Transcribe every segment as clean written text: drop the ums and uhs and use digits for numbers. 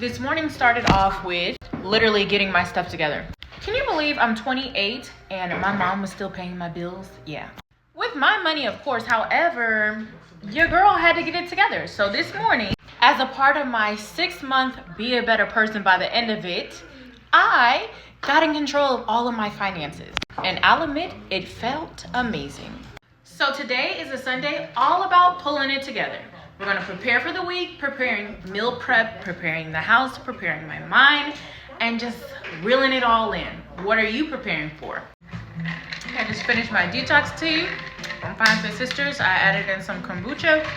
This morning started off with literally getting my stuff together. Can you believe I'm 28 and my mom was still paying my bills? Yeah. With my money, of course. However, your girl had to get it together. So this morning, as a part of my 6-month Be a Better Person by the end of it, I got in control of all of my finances. And I'll admit, it felt amazing. So today is a Sunday all about pulling it together. We're going to prepare for the week, preparing meal prep, preparing the house, preparing my mind, and just reeling it all in. What are you preparing for? I just finished my detox tea from Fine Fit Sisters. I added in some kombucha,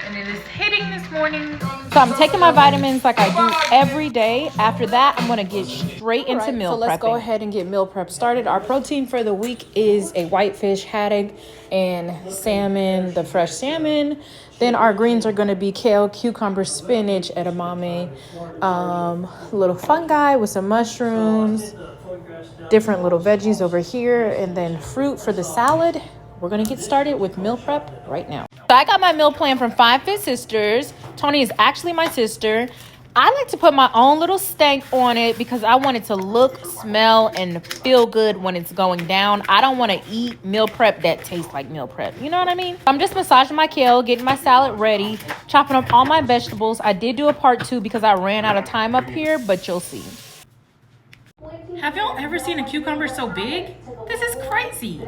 and it is hitting this morning. So I'm taking my vitamins like I do every day. After that, I'm going to get straight into meal prepping. So let's go ahead and get meal prep started. Our protein for the week is a whitefish, haddock, and salmon, the fresh salmon. Then our greens are going to be kale, cucumber, spinach, edamame, little fungi with some mushrooms, different little veggies over here, and then fruit for the salad. We're going to get started with meal prep right now. So I got my meal plan from Fine Fit Sisters. Tony is actually my sister. I like to put my own little stank on it because I want it to look, smell, and feel good when it's going down. I don't want to eat meal prep that tastes like meal prep. You know what I mean? I'm just massaging my kale, getting my salad ready, chopping up all my vegetables. I did do a part 2 because I ran out of time up here, but you'll see. Have y'all ever seen a cucumber so big? This is crazy.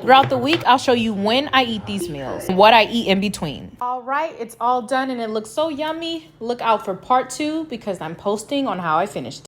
Throughout the week, I'll show you when I eat these meals and what I eat in between. All right, it's all done and it looks so yummy. Look out for part 2 because I'm posting on how I finished.